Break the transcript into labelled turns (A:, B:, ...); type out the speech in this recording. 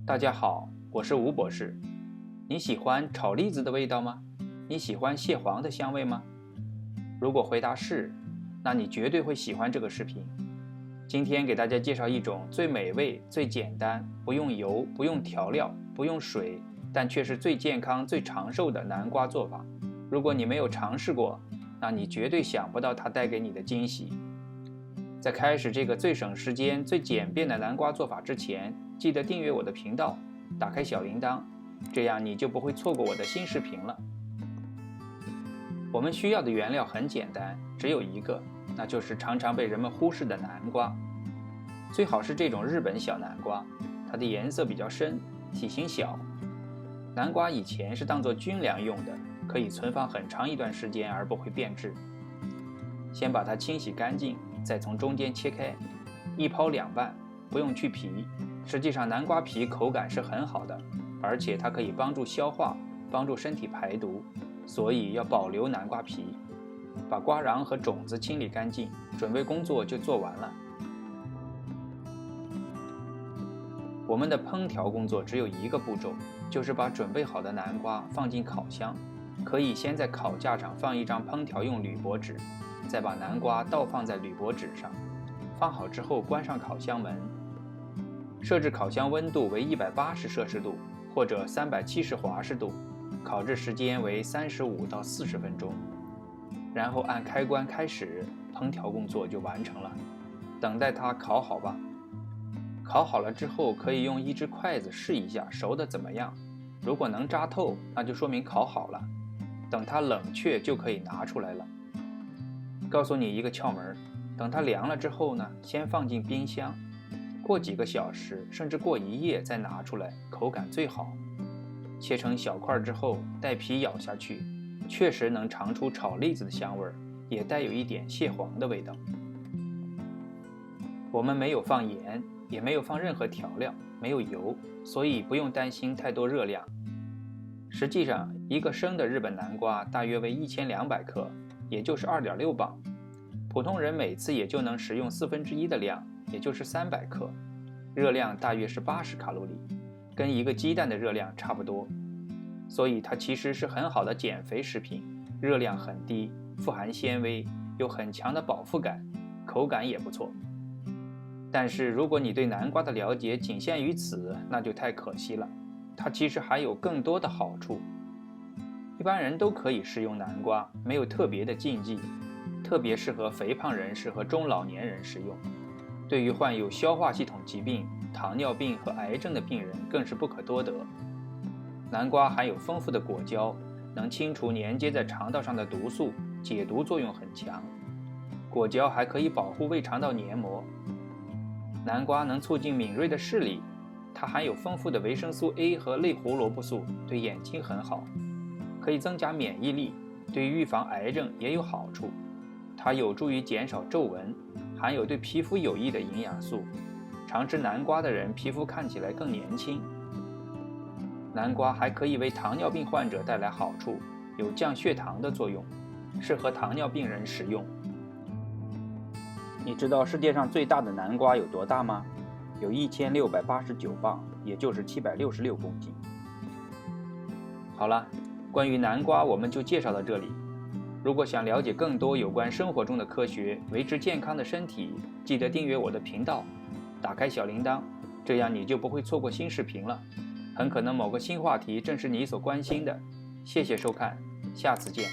A: 大家好，我是吴博士。你喜欢炒栗子的味道吗？你喜欢蟹黄的香味吗？如果回答是，那你绝对会喜欢这个视频。今天给大家介绍一种最美味、最简单，不用油、不用调料、不用水，但却是最健康、最长寿的南瓜做法。如果你没有尝试过，那你绝对想不到它带给你的惊喜。在开始这个最省时间、最简便的南瓜做法之前，记得订阅我的频道，打开小铃铛，这样你就不会错过我的新视频了。我们需要的原料很简单，只有一个，那就是常常被人们忽视的南瓜。最好是这种日本小南瓜，它的颜色比较深，体型小。南瓜以前是当作军粮用的，可以存放很长一段时间而不会变质。先把它清洗干净，再从中间切开，一剖两半，不用去皮。实际上南瓜皮口感是很好的，而且它可以帮助消化，帮助身体排毒，所以要保留南瓜皮。把瓜瓤和种子清理干净，准备工作就做完了。我们的烹调工作只有一个步骤，就是把准备好的南瓜放进烤箱。可以先在烤架上放一张烹调用铝箔纸，再把南瓜倒放在铝箔纸上。放好之后关上烤箱门，设置烤箱温度为180摄氏度或者370华氏度，烤制时间为35到40分钟。然后按开关开始，烹调工作就完成了。等待它烤好吧。烤好了之后，可以用一只筷子试一下熟的怎么样。如果能扎透，那就说明烤好了。等它冷却就可以拿出来了。告诉你一个窍门，等它凉了之后呢，先放进冰箱，过几个小时，甚至过一夜再拿出来，口感最好。切成小块之后，带皮咬下去，确实能尝出炒栗子的香味，也带有一点蟹黄的味道。我们没有放盐，也没有放任何调料，没有油，所以不用担心太多热量。实际上，一个生的日本南瓜大约为1200克，也就是2.6磅。普通人每次也就能食用1/4的量，也就是300克，热量大约是80卡路里，跟一个鸡蛋的热量差不多。所以它其实是很好的减肥食品，热量很低，富含纤维，有很强的饱腹感，口感也不错。但是如果你对南瓜的了解仅限于此，那就太可惜了。它其实还有更多的好处。一般人都可以食用南瓜，没有特别的禁忌，特别适合肥胖人士和中老年人食用。对于患有消化系统疾病、糖尿病和癌症的病人更是不可多得。南瓜含有丰富的果胶，能清除粘接在肠道上的毒素，解毒作用很强。果胶还可以保护胃肠道黏膜。南瓜能促进敏锐的视力，它含有丰富的维生素 A 和类胡萝卜素，对眼睛很好，可以增加免疫力，对预防癌症也有好处。它有助于减少皱纹，含有对皮肤有益的营养素。常吃南瓜的人皮肤看起来更年轻。南瓜还可以为糖尿病患者带来好处，有降血糖的作用，适合糖尿病人食用。你知道世界上最大的南瓜有多大吗？有1689磅，也就是766公斤。好了，关于南瓜我们就介绍到这里。如果想了解更多有关生活中的科学，维持健康的身体，记得订阅我的频道，打开小铃铛，这样你就不会错过新视频了。很可能某个新话题正是你所关心的。谢谢收看，下次见。